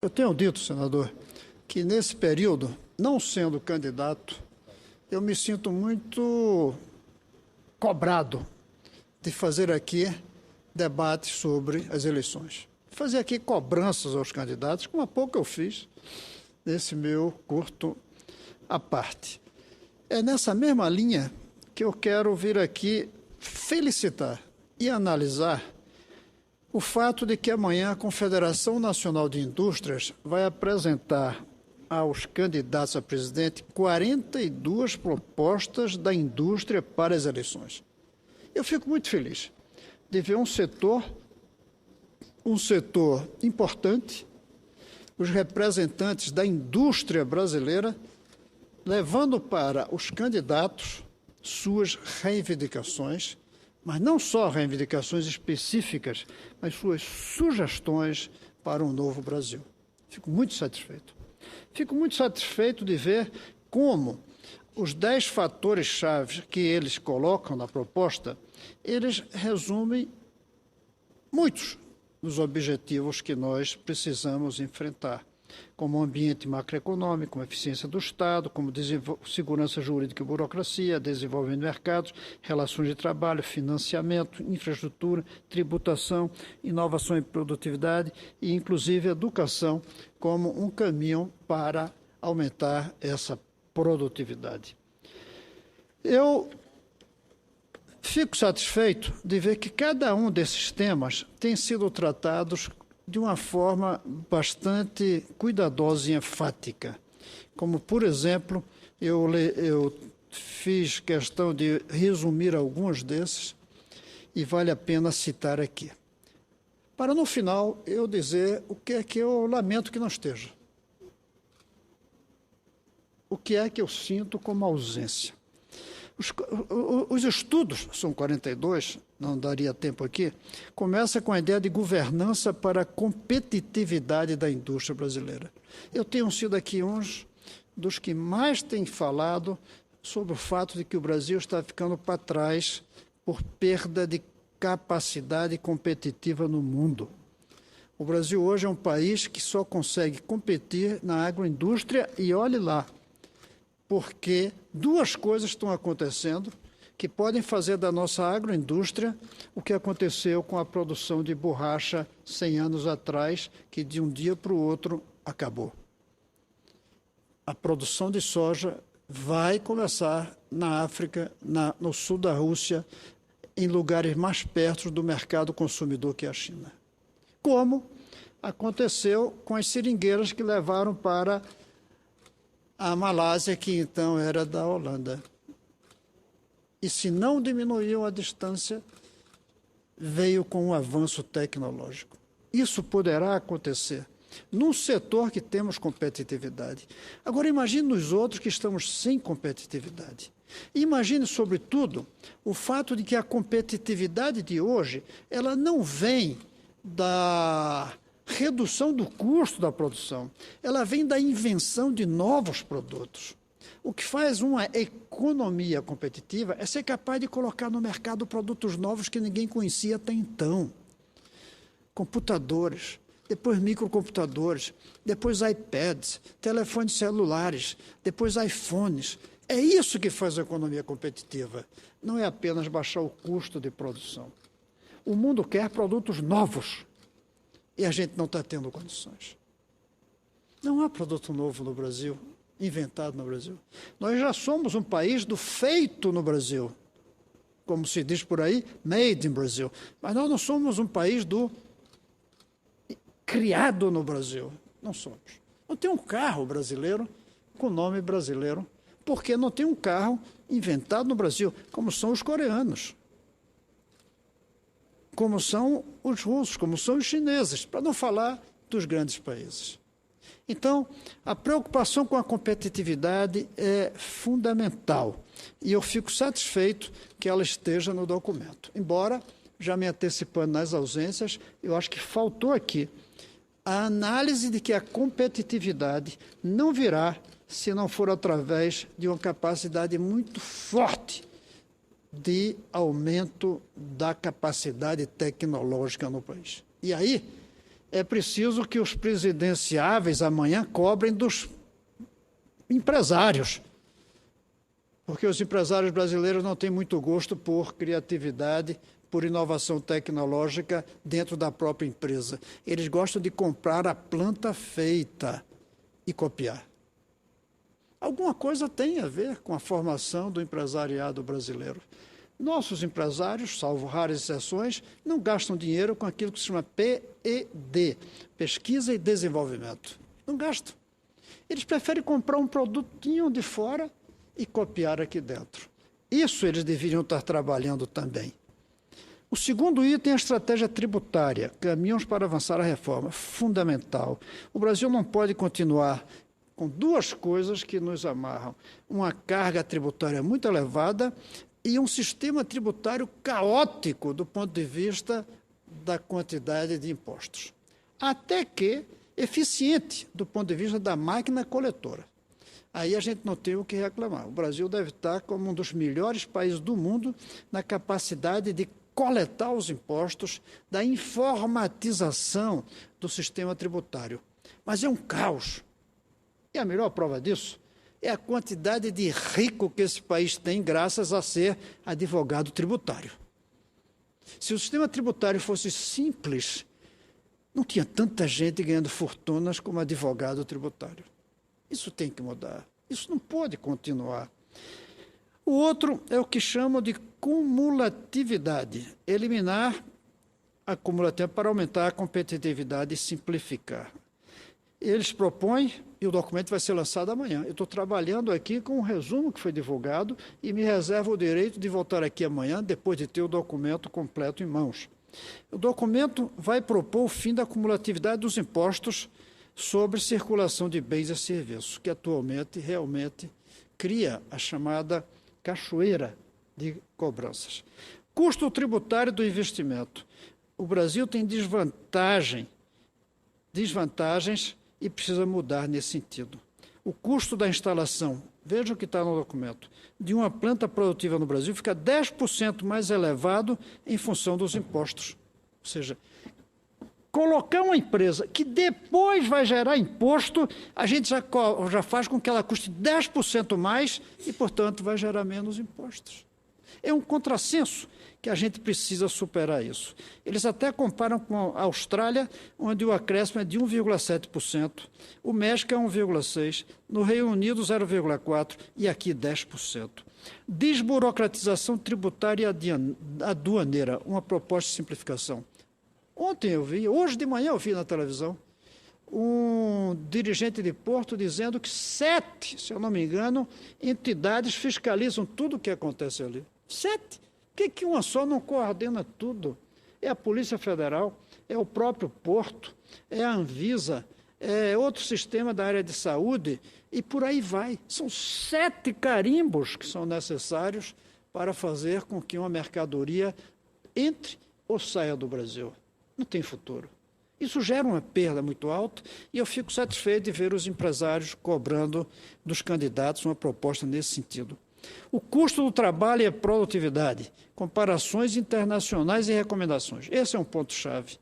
Eu tenho dito, senador, que nesse período, não sendo candidato, eu me sinto muito cobrado de fazer aqui debates sobre as eleições. Fazer aqui cobranças aos candidatos, como há pouco eu fiz nesse meu curto à parte. É nessa mesma linha que eu quero vir aqui felicitar e analisar o fato de que amanhã a Confederação Nacional de Indústrias vai apresentar aos candidatos a presidente 42 propostas da indústria para as eleições. Eu fico muito feliz de ver um setor importante, os representantes da indústria brasileira, levando para os candidatos suas reivindicações, mas não só reivindicações específicas, mas suas sugestões para um novo Brasil. Fico muito satisfeito. Fico muito satisfeito de ver como os 10 fatores-chave que eles colocam na proposta, eles resumem muitos dos objetivos que nós precisamos enfrentar, como o ambiente macroeconômico, como a eficiência do Estado, como segurança jurídica e burocracia, desenvolvimento de mercados, relações de trabalho, financiamento, infraestrutura, tributação, inovação e produtividade e, inclusive, educação como um caminho para aumentar essa produtividade. Eu fico satisfeito de ver que cada um desses temas tem sido tratados de uma forma bastante cuidadosa e enfática. Como, por exemplo, eu fiz questão de resumir alguns desses e vale a pena citar aqui. Para, no final, eu dizer o que é que eu lamento que não esteja. O que é que eu sinto como ausência. Os estudos, são 42, não daria tempo aqui, começa com a ideia de governança para a competitividade da indústria brasileira. Eu tenho sido aqui um dos que mais têm falado sobre o fato de que o Brasil está ficando para trás por perda de capacidade competitiva no mundo. O Brasil hoje é um país que só consegue competir na agroindústria e olhe lá, porque duas coisas estão acontecendo que podem fazer da nossa agroindústria o que aconteceu com a produção de borracha 100 anos atrás, que de um dia para o outro acabou. A produção de soja vai começar na África, no sul da Rússia, em lugares mais perto do mercado consumidor que é a China. Como aconteceu com as seringueiras que levaram para a Malásia, que então era da Holanda. E se não diminuiu a distância, veio com um avanço tecnológico. Isso poderá acontecer num setor que temos competitividade. Agora, imagine nos outros que estamos sem competitividade. E imagine, sobretudo, o fato de que a competitividade de hoje, ela não vem da redução do custo da produção, ela vem da invenção de novos produtos. O que faz uma economia competitiva é ser capaz de colocar no mercado produtos novos que ninguém conhecia até então. Computadores, depois microcomputadores, depois iPads, telefones celulares, depois iPhones. É isso que faz a economia competitiva. Não é apenas baixar o custo de produção. O mundo quer produtos novos. E a gente não está tendo condições. Não há produto novo no Brasil, inventado no Brasil. Nós já somos um país do feito no Brasil. Como se diz por aí, made in Brazil. Mas nós não somos um país do criado no Brasil. Não somos. Não tem um carro brasileiro com nome brasileiro, porque não tem um carro inventado no Brasil, como são os coreanos, como são os russos, como são os chineses, para não falar dos grandes países. Então, a preocupação com a competitividade é fundamental e eu fico satisfeito que ela esteja no documento. Embora, já me antecipando nas ausências, eu acho que faltou aqui a análise de que a competitividade não virá se não for através de uma capacidade muito forte de aumento da capacidade tecnológica no país. E aí, é preciso que os presidenciáveis amanhã cobrem dos empresários, porque os empresários brasileiros não têm muito gosto por criatividade, por inovação tecnológica dentro da própria empresa. Eles gostam de comprar a planta feita e copiar. Alguma coisa tem a ver com a formação do empresariado brasileiro. Nossos empresários, salvo raras exceções, não gastam dinheiro com aquilo que se chama P&D, Pesquisa e Desenvolvimento. Não gastam. Eles preferem comprar um produtinho de fora e copiar aqui dentro. Isso eles deveriam estar trabalhando também. O segundo item é a estratégia tributária, caminhos para avançar a reforma, fundamental. O Brasil não pode continuar com duas coisas que nos amarram: uma carga tributária muito elevada e um sistema tributário caótico do ponto de vista da quantidade de impostos. Até que eficiente do ponto de vista da máquina coletora. Aí a gente não tem o que reclamar. O Brasil deve estar como um dos melhores países do mundo na capacidade de coletar os impostos, da informatização do sistema tributário. Mas é um caos. E a melhor prova disso é a quantidade de rico que esse país tem graças a ser advogado tributário. Se o sistema tributário fosse simples, não tinha tanta gente ganhando fortunas como advogado tributário. Isso tem que mudar. Isso não pode continuar. O outro é o que chamam de cumulatividade. Eliminar a cumulatividade para aumentar a competitividade e simplificar. Eles propõem, e o documento vai ser lançado amanhã. Eu estou trabalhando aqui com um resumo que foi divulgado e me reservo o direito de voltar aqui amanhã, depois de ter o documento completo em mãos. O documento vai propor o fim da cumulatividade dos impostos sobre circulação de bens e serviços, que atualmente realmente cria a chamada cachoeira de cobranças. Custo tributário do investimento. O Brasil tem desvantagens e precisa mudar nesse sentido. O custo da instalação, veja o que está no documento, de uma planta produtiva no Brasil fica 10% mais elevado em função dos impostos. Ou seja, colocar uma empresa que depois vai gerar imposto, a gente já faz com que ela custe 10% mais e, portanto, vai gerar menos impostos. É um contrassenso que a gente precisa superar isso. Eles até comparam com a Austrália, onde o acréscimo é de 1,7%, o México é 1,6%, no Reino Unido 0,4% e aqui 10%. Desburocratização tributária e aduaneira, uma proposta de simplificação. Ontem eu vi, hoje de manhã eu vi na televisão, um dirigente de Porto dizendo que 7, se eu não me engano, entidades fiscalizam tudo o que acontece ali. 7. Por que uma só não coordena tudo? É a Polícia Federal, é o próprio Porto, é a Anvisa, é outro sistema da área de saúde e por aí vai. São 7 carimbos que são necessários para fazer com que uma mercadoria entre ou saia do Brasil. Não tem futuro. Isso gera uma perda muito alta e eu fico satisfeito de ver os empresários cobrando dos candidatos uma proposta nesse sentido. O custo do trabalho e a produtividade, comparações internacionais e recomendações. Esse é um ponto-chave.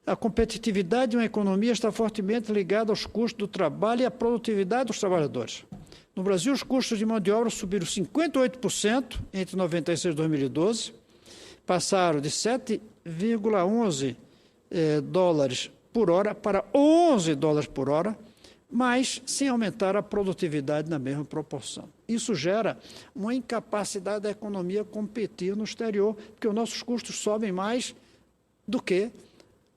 A competitividade de uma economia está fortemente ligada aos custos do trabalho e à produtividade dos trabalhadores. No Brasil, os custos de mão de obra subiram 58% entre 96 e 2012, passaram de 7,11 dólares por hora para 11 dólares por hora, mas sem aumentar a produtividade na mesma proporção. Isso gera uma incapacidade da economia competir no exterior, porque os nossos custos sobem mais do que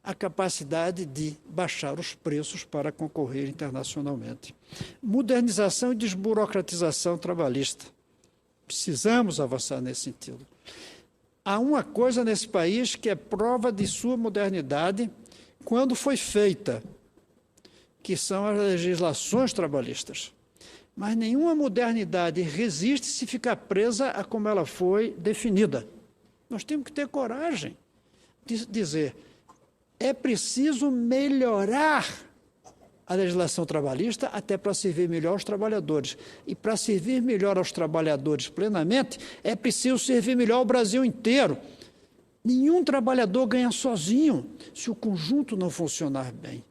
a capacidade de baixar os preços para concorrer internacionalmente. Modernização e desburocratização trabalhista. Precisamos avançar nesse sentido. Há uma coisa nesse país que é prova de sua modernidade quando foi feita, que são as legislações trabalhistas. Mas nenhuma modernidade resiste se ficar presa a como ela foi definida. Nós temos que ter coragem de dizer, é preciso melhorar a legislação trabalhista até para servir melhor aos trabalhadores. E para servir melhor aos trabalhadores plenamente, é preciso servir melhor ao Brasil inteiro. Nenhum trabalhador ganha sozinho se o conjunto não funcionar bem.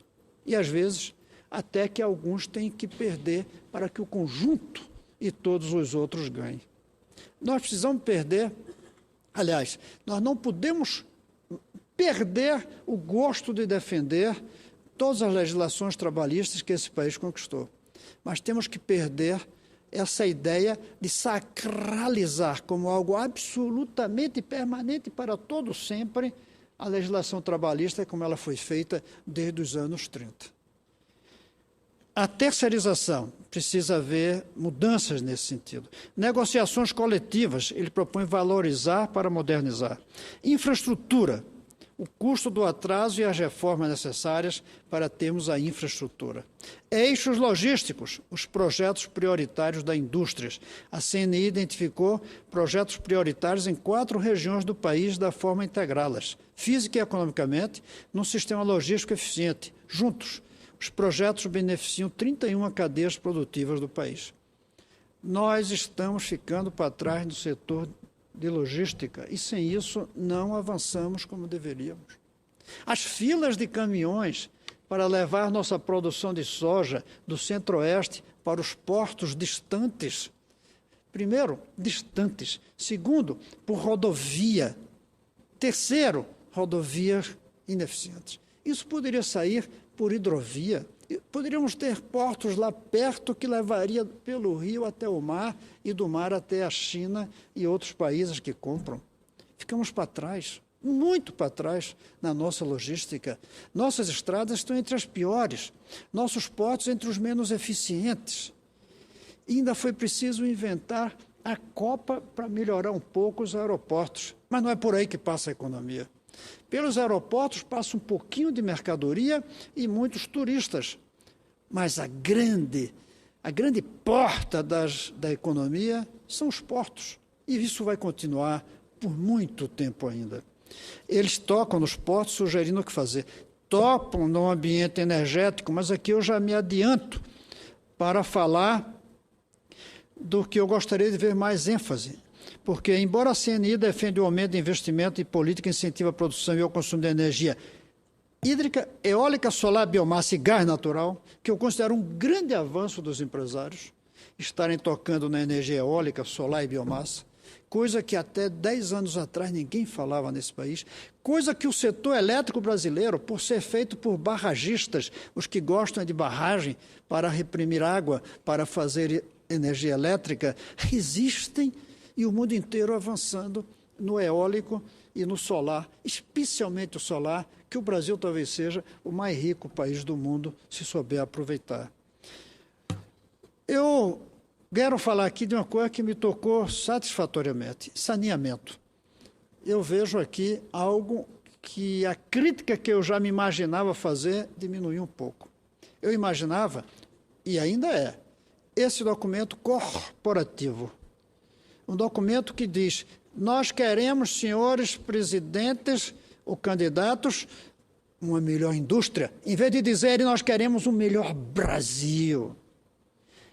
E, às vezes, até que alguns têm que perder para que o conjunto e todos os outros ganhem. Nós precisamos perder, aliás, nós não podemos perder o gosto de defender todas as legislações trabalhistas que esse país conquistou. Mas temos que perder essa ideia de sacralizar como algo absolutamente permanente para todo sempre a legislação trabalhista como ela foi feita desde os anos 30. A terceirização, precisa haver mudanças nesse sentido. Negociações coletivas, ele propõe valorizar para modernizar. Infraestrutura, o custo do atraso e as reformas necessárias para termos a infraestrutura. Eixos logísticos, os projetos prioritários da indústria. A CNI identificou projetos prioritários em 4 regiões do país da forma integrá-las, física e economicamente, num sistema logístico eficiente. Juntos, os projetos beneficiam 31 cadeias produtivas do país. Nós estamos ficando para trás no setor de logística, e sem isso não avançamos como deveríamos. As filas de caminhões para levar nossa produção de soja do centro-oeste para os portos distantes. Primeiro, distantes. Segundo, por rodovia. Terceiro, rodovias ineficientes. Isso poderia sair por hidrovia. Poderíamos ter portos lá perto que levaria pelo rio até o mar e do mar até a China e outros países que compram. Ficamos para trás, muito para trás na nossa logística. Nossas estradas estão entre as piores, nossos portos entre os menos eficientes. E ainda foi preciso inventar a Copa para melhorar um pouco os aeroportos. Mas não é por aí que passa a economia. Pelos aeroportos passa um pouquinho de mercadoria e muitos turistas. Mas a grande porta da economia são os portos. E isso vai continuar por muito tempo ainda. Eles tocam nos portos sugerindo o que fazer. Topam no ambiente energético, mas aqui eu já me adianto para falar do que eu gostaria de ver mais ênfase. Porque, embora a CNI defenda o aumento de investimento em política que incentiva a produção e o consumo de energia hídrica, eólica, solar, biomassa e gás natural, que eu considero um grande avanço dos empresários, estarem tocando na energia eólica, solar e biomassa, coisa que até 10 anos atrás ninguém falava nesse país, coisa que o setor elétrico brasileiro, por ser feito por barragistas, os que gostam de barragem para reprimir água, para fazer energia elétrica, resistem, e o mundo inteiro avançando no eólico e no solar, especialmente o solar, que o Brasil talvez seja o mais rico país do mundo, se souber aproveitar. Eu quero falar aqui de uma coisa que me tocou satisfatoriamente, saneamento. Eu vejo aqui algo que a crítica que eu já me imaginava fazer diminuiu um pouco. Eu imaginava, e ainda é, esse documento corporativo, um documento que diz, nós queremos, senhores presidentes ou candidatos, uma melhor indústria, em vez de dizerem, nós queremos um melhor Brasil.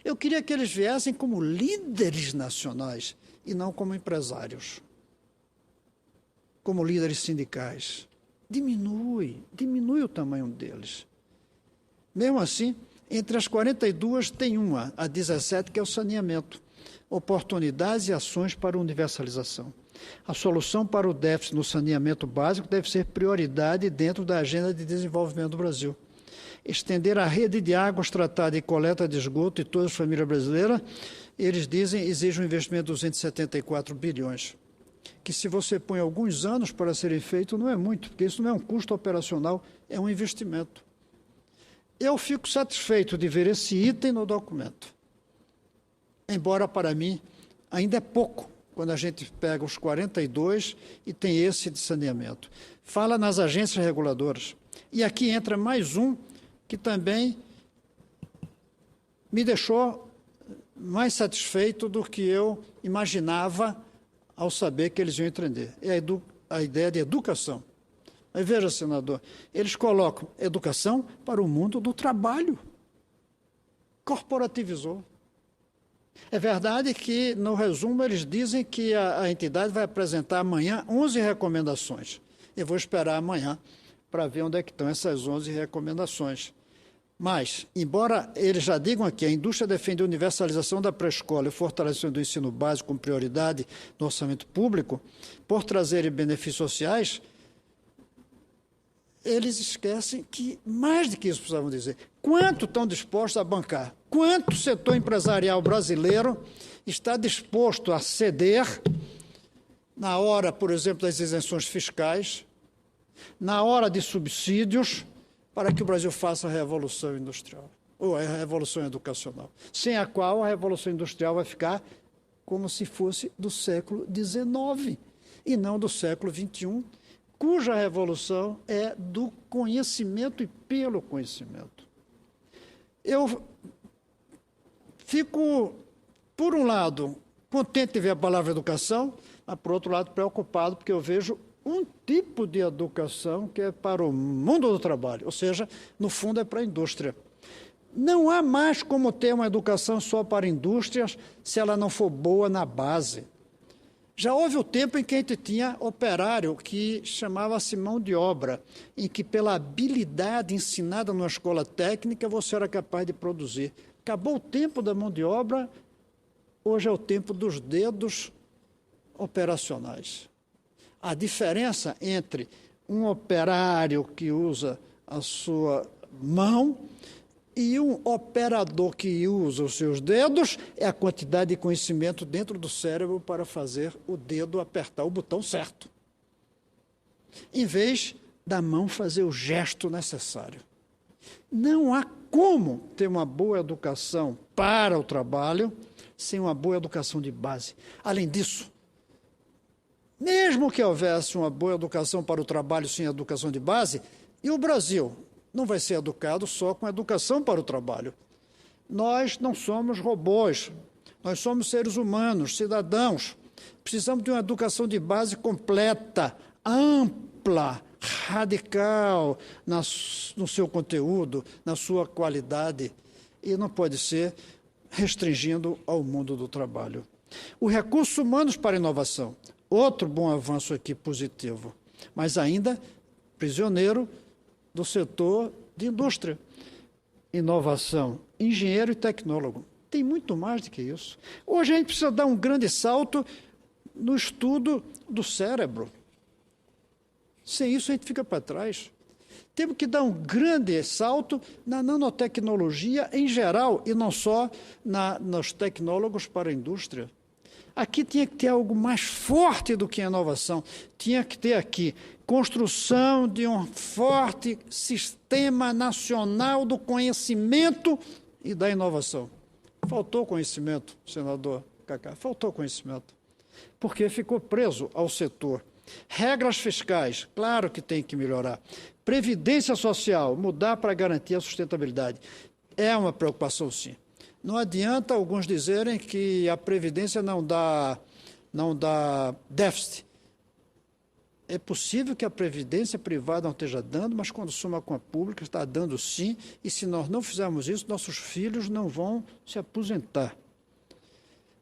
Eu queria que eles viessem como líderes nacionais e não como empresários, como líderes sindicais. Diminui o tamanho deles. Mesmo assim, entre as 42 tem uma, a 17, que é o saneamento. Oportunidades e ações para universalização. A solução para o déficit no saneamento básico deve ser prioridade dentro da agenda de desenvolvimento do Brasil. Estender a rede de águas tratada e coleta de esgoto de todas as famílias brasileiras, eles dizem, exige um investimento de 274 bilhões. Que se você põe alguns anos para serem feito, não é muito, porque isso não é um custo operacional, é um investimento. Eu fico satisfeito de ver esse item no documento. Embora, para mim, ainda é pouco, quando a gente pega os 42 e tem esse de saneamento. Fala nas agências reguladoras. E aqui entra mais um que também me deixou mais satisfeito do que eu imaginava ao saber que eles iam entender. É a ideia de educação. Aí veja, senador, eles colocam educação para o mundo do trabalho. Corporativizou. É verdade que, no resumo, eles dizem que a entidade vai apresentar amanhã 11 recomendações. Eu vou esperar amanhã para ver onde é que estão essas 11 recomendações. Mas, embora eles já digam aqui, a indústria defende a universalização da pré-escola e o fortalecimento do ensino básico com prioridade no orçamento público, por trazerem benefícios sociais, eles esquecem que, mais do que isso precisavam dizer, quanto estão dispostos a bancar, quanto o setor empresarial brasileiro está disposto a ceder na hora, por exemplo, das isenções fiscais, na hora de subsídios, para que o Brasil faça a revolução industrial, ou a revolução educacional, sem a qual a revolução industrial vai ficar como se fosse do século XIX e não do século XXI, cuja revolução é do conhecimento e pelo conhecimento. Eu fico, por um lado, contente de ver a palavra educação, mas, por outro lado, preocupado, porque eu vejo um tipo de educação que é para o mundo do trabalho, ou seja, no fundo é para a indústria. Não há mais como ter uma educação só para indústrias se ela não for boa na base. Já houve o tempo em que a gente tinha operário que chamava-se mão de obra, em que pela habilidade ensinada numa escola técnica você era capaz de produzir. Acabou o tempo da mão de obra, hoje é o tempo dos dedos operacionais. A diferença entre um operário que usa a sua mão e um operador que usa os seus dedos é a quantidade de conhecimento dentro do cérebro para fazer o dedo apertar o botão certo, em vez da mão fazer o gesto necessário. Não há como ter uma boa educação para o trabalho sem uma boa educação de base. Além disso, mesmo que houvesse uma boa educação para o trabalho sem educação de base, e o Brasil não vai ser educado só com educação para o trabalho. Nós não somos robôs, nós somos seres humanos, cidadãos. Precisamos de uma educação de base completa, ampla, radical no seu conteúdo, na sua qualidade, e não pode ser restringindo ao mundo do trabalho. Os recursos humanos para a inovação. Outro bom avanço aqui positivo, mas ainda prisioneiro do setor de indústria, inovação, engenheiro e tecnólogo. Tem muito mais do que isso. Hoje a gente precisa dar um grande salto no estudo do cérebro. Sem isso a gente fica para trás. Temos que dar um grande salto na nanotecnologia em geral e não só nos tecnólogos para a indústria. Aqui tinha que ter algo mais forte do que a inovação. Tinha que ter aqui construção de um forte sistema nacional do conhecimento e da inovação. Faltou conhecimento, senador Cacá, faltou conhecimento, porque ficou preso ao setor. Regras fiscais, claro que tem que melhorar. Previdência social, mudar para garantir a sustentabilidade. É uma preocupação, sim. Não adianta alguns dizerem que a Previdência não dá déficit. É possível que a Previdência privada não esteja dando, mas quando soma com a pública está dando sim, e se nós não fizermos isso, nossos filhos não vão se aposentar.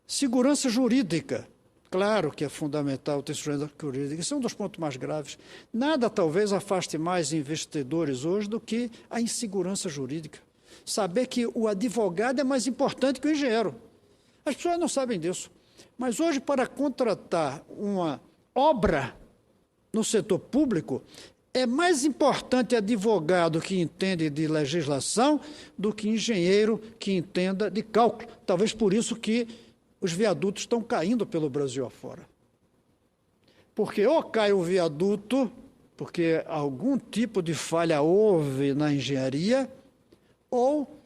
Segurança jurídica. Claro que é fundamental ter segurança jurídica, isso é um dos pontos mais graves. Nada talvez afaste mais investidores hoje do que a insegurança jurídica. Saber que o advogado é mais importante que o engenheiro. As pessoas não sabem disso. Mas hoje, para contratar uma obra no setor público, é mais importante advogado que entende de legislação do que engenheiro que entenda de cálculo. Talvez por isso que os viadutos estão caindo pelo Brasil afora. Porque ou cai o viaduto, porque algum tipo de falha houve na engenharia, ou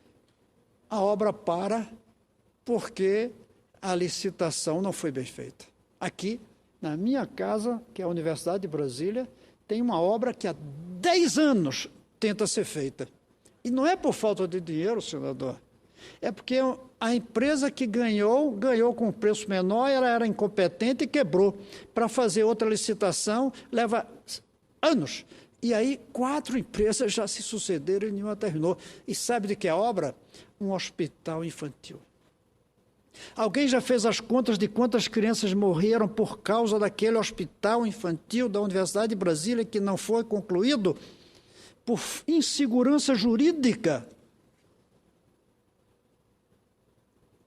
a obra para porque a licitação não foi bem feita. Aqui, na minha casa, que é a Universidade de Brasília, tem uma obra que há 10 anos tenta ser feita. E não é por falta de dinheiro, senador, é porque a empresa que ganhou com um preço menor, ela era incompetente e quebrou. Para fazer outra licitação, leva anos. E aí, 4 empresas já se sucederam e nenhuma terminou. E sabe de que é a obra? Um hospital infantil. Alguém já fez as contas de quantas crianças morreram por causa daquele hospital infantil da Universidade de Brasília que não foi concluído por insegurança jurídica?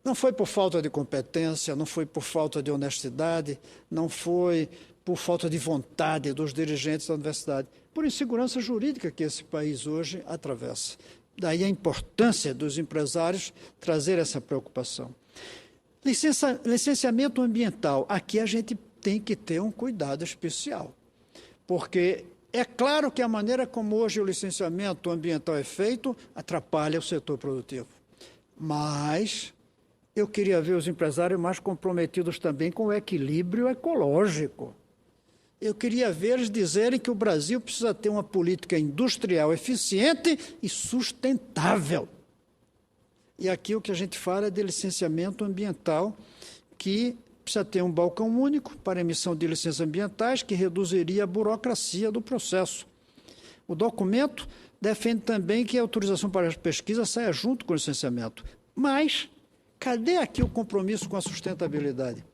Não foi por falta de competência, não foi por falta de honestidade, não foi por falta de vontade dos dirigentes da universidade, por insegurança jurídica que esse país hoje atravessa. Daí a importância dos empresários trazer essa preocupação. Licenciamento ambiental, aqui a gente tem que ter um cuidado especial, porque é claro que a maneira como hoje o licenciamento ambiental é feito atrapalha o setor produtivo, mas eu queria ver os empresários mais comprometidos também com o equilíbrio ecológico. Eu queria ver eles dizerem que o Brasil precisa ter uma política industrial eficiente e sustentável. E aqui o que a gente fala é de licenciamento ambiental, que precisa ter um balcão único para emissão de licenças ambientais, que reduziria a burocracia do processo. O documento defende também que a autorização para as pesquisas saia junto com o licenciamento. Mas cadê aqui o compromisso com a sustentabilidade?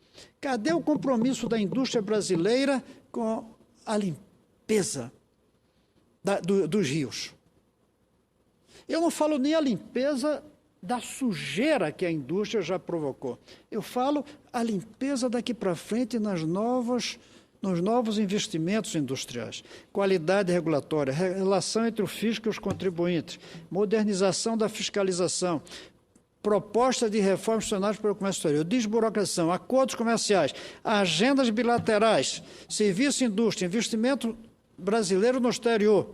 Cadê o compromisso da indústria brasileira com a limpeza dos rios? Eu não falo nem a limpeza da sujeira que a indústria já provocou. Eu falo a limpeza daqui para frente nos novos investimentos industriais. Qualidade regulatória, relação entre o fisco e os contribuintes, modernização da fiscalização, proposta de reformas institucionais para o comércio exterior, desburocração, acordos comerciais, agendas bilaterais, serviço e indústria, investimento brasileiro no exterior,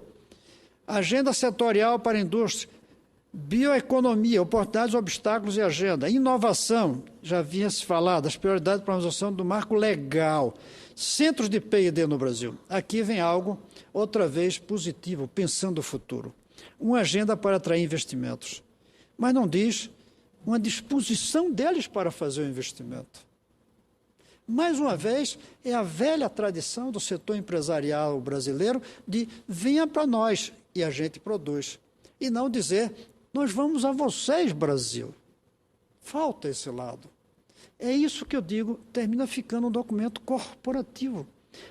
agenda setorial para a indústria, bioeconomia, oportunidades, obstáculos e agenda, inovação, já havia se falado, as prioridades para a manutenção do marco legal, centros de P&D no Brasil. Aqui vem algo, outra vez, positivo, pensando o futuro. Uma agenda para atrair investimentos, mas não diz uma disposição deles para fazer o investimento. Mais uma vez, é a velha tradição do setor empresarial brasileiro de venha para nós e a gente produz. E não dizer, nós vamos a vocês, Brasil. Falta esse lado. É isso que eu digo, termina ficando um documento corporativo.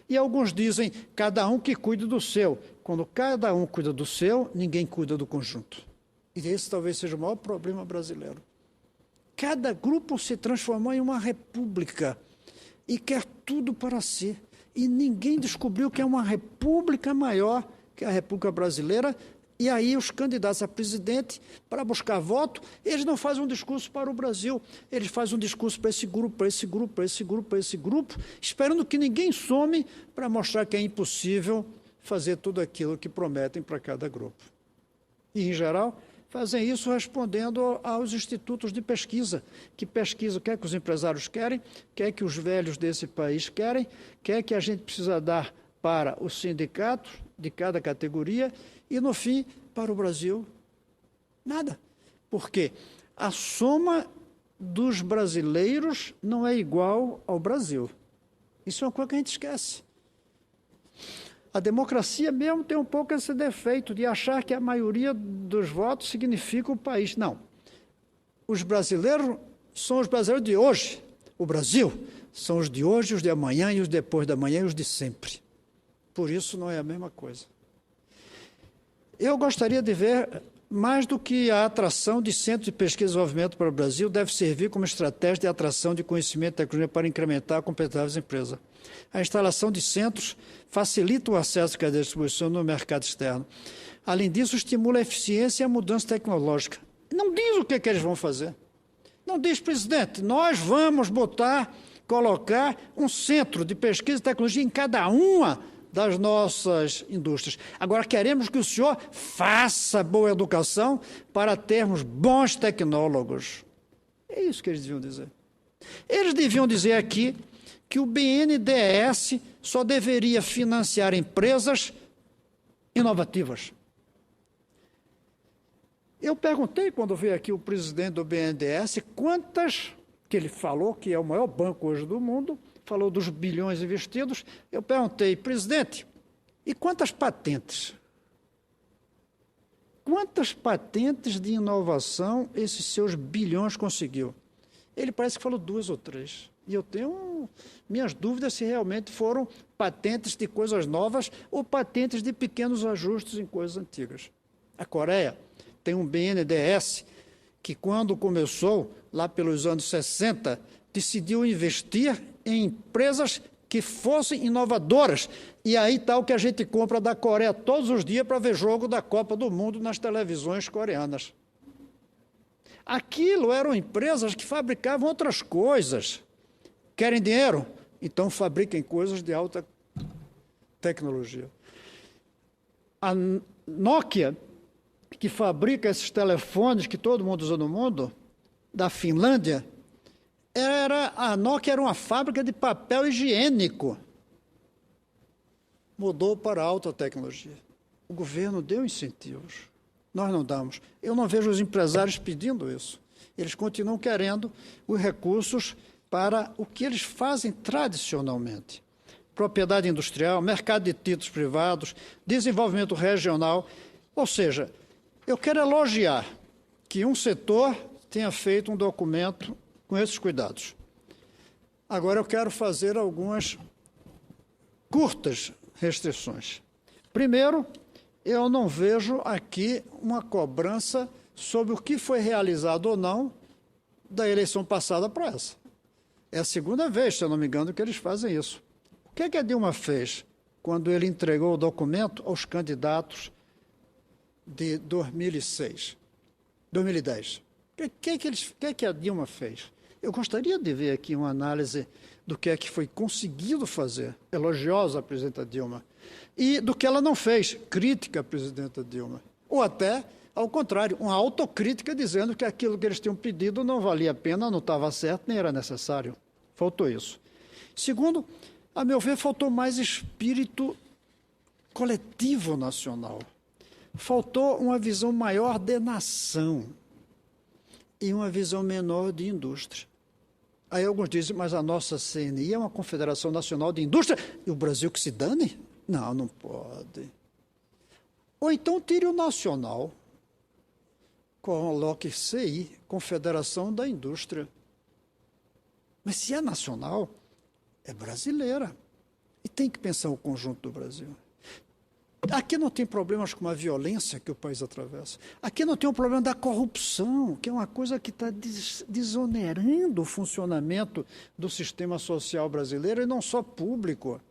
E alguns dizem, cada um que cuide do seu. Quando cada um cuida do seu, ninguém cuida do conjunto. E esse talvez seja o maior problema brasileiro. Cada grupo se transformou em uma república e quer tudo para si. E ninguém descobriu que é uma república maior que a República Brasileira. E aí os candidatos a presidente, para buscar voto, eles não fazem um discurso para o Brasil. Eles fazem um discurso para esse grupo, para esse grupo, para esse grupo, para esse grupo, esperando que ninguém some para mostrar que é impossível fazer tudo aquilo que prometem para cada grupo. E, em geral, fazem isso respondendo aos institutos de pesquisa, que pesquisam o que é que os empresários querem, o que é que os velhos desse país querem, o que é que a gente precisa dar para os sindicatos de cada categoria e, no fim, para o Brasil, nada. Porque a soma dos brasileiros não é igual ao Brasil. Isso é uma coisa que a gente esquece. A democracia mesmo tem um pouco esse defeito de achar que a maioria dos votos significa o país. Não. Os brasileiros são os brasileiros de hoje. O Brasil são os de hoje, os de amanhã e os depois da manhã e os de sempre. Por isso não é a mesma coisa. Eu gostaria de ver, mais do que a atração de centros de pesquisa e desenvolvimento para o Brasil, deve servir como estratégia de atração de conhecimento e tecnologia para incrementar a competitividade das empresas. A instalação de centros facilita o acesso à cadeia de distribuição no mercado externo. Além disso, estimula a eficiência e a mudança tecnológica. Não diz o que eles vão fazer. Não diz, presidente, nós vamos colocar um centro de pesquisa e tecnologia em cada uma das nossas indústrias. Agora, queremos que o senhor faça boa educação para termos bons tecnólogos. É isso que eles deviam dizer. Eles deviam dizer aqui que o BNDES só deveria financiar empresas inovativas. Eu perguntei, quando veio aqui o presidente do BNDES, quantas, que ele falou que é o maior banco hoje do mundo, falou dos bilhões investidos, eu perguntei, presidente, e quantas patentes? Quantas patentes de inovação esses seus bilhões conseguiu? Ele parece que falou 2 ou 3. E eu tenho minhas dúvidas se realmente foram patentes de coisas novas ou patentes de pequenos ajustes em coisas antigas. A Coreia tem um BNDES que, quando começou, lá pelos anos 60, decidiu investir em empresas que fossem inovadoras. E aí está o que a gente compra da Coreia todos os dias para ver jogo da Copa do Mundo nas televisões coreanas. Aquilo eram empresas que fabricavam outras coisas. Querem dinheiro? Então fabriquem coisas de alta tecnologia. A Nokia, que fabrica esses telefones que todo mundo usa no mundo, da Finlândia, a Nokia era uma fábrica de papel higiênico. Mudou para a alta tecnologia. O governo deu incentivos. Nós não damos. Eu não vejo os empresários pedindo isso. Eles continuam querendo os recursos para o que eles fazem tradicionalmente. Propriedade industrial, mercado de títulos privados, desenvolvimento regional. Ou seja, eu quero elogiar que um setor tenha feito um documento com esses cuidados. Agora eu quero fazer algumas curtas restrições. Primeiro, eu não vejo aqui uma cobrança sobre o que foi realizado ou não da eleição passada para essa. É a segunda vez, se eu não me engano, que eles fazem isso. O que a Dilma fez quando ele entregou o documento aos candidatos de 2010? O que a Dilma fez? Eu gostaria de ver aqui uma análise do que é que foi conseguido fazer, elogiosa à presidenta Dilma, e do que ela não fez, crítica à presidenta Dilma. Ou até, ao contrário, uma autocrítica dizendo que aquilo que eles tinham pedido não valia a pena, não estava certo, nem era necessário. Faltou isso. Segundo, a meu ver, faltou mais espírito coletivo nacional. Faltou uma visão maior de nação e uma visão menor de indústria. Aí alguns dizem, mas a nossa CNI é uma Confederação Nacional de Indústria, e o Brasil que se dane? Não, não pode. Ou então tire o nacional, coloque CI, Confederação da Indústria. Mas se é nacional, é brasileira. E tem que pensar o conjunto do Brasil. Aqui não tem problemas com a violência que o país atravessa. Aqui não tem o problema da corrupção, que é uma coisa que está desonerando o funcionamento do sistema social brasileiro, e não só público.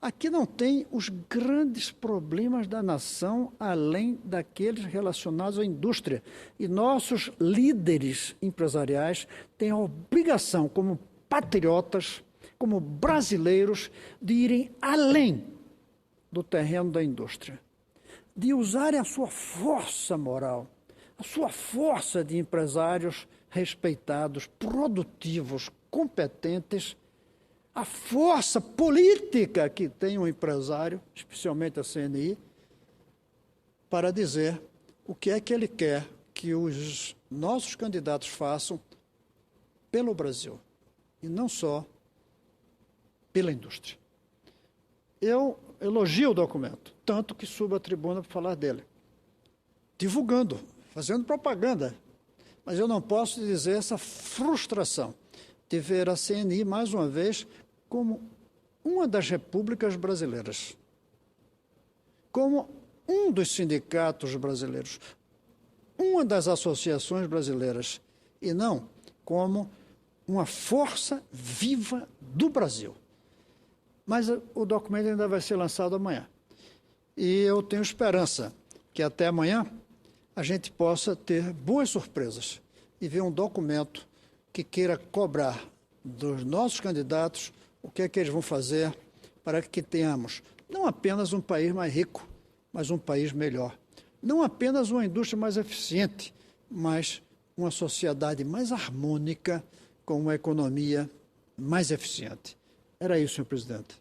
Aqui não tem os grandes problemas da nação, além daqueles relacionados à indústria. E nossos líderes empresariais têm a obrigação, como patriotas, como brasileiros, de irem além do terreno da indústria, de usarem a sua força moral, a sua força de empresários respeitados, produtivos, competentes, a força política que tem um empresário, especialmente a CNI, para dizer o que é que ele quer que os nossos candidatos façam pelo Brasil, e não só pela indústria. Eu elogio o documento, tanto que subo à tribuna para falar dele, divulgando, fazendo propaganda. Mas eu não posso dizer essa frustração de ver a CNI, mais uma vez, como uma das repúblicas brasileiras, como um dos sindicatos brasileiros, uma das associações brasileiras, e não como uma força viva do Brasil. Mas o documento ainda vai ser lançado amanhã. E eu tenho esperança que até amanhã a gente possa ter boas surpresas e ver um documento que queira cobrar dos nossos candidatos o que é que eles vão fazer para que tenhamos não apenas um país mais rico, mas um país melhor. Não apenas uma indústria mais eficiente, mas uma sociedade mais harmônica, com uma economia mais eficiente. Era isso, senhor presidente.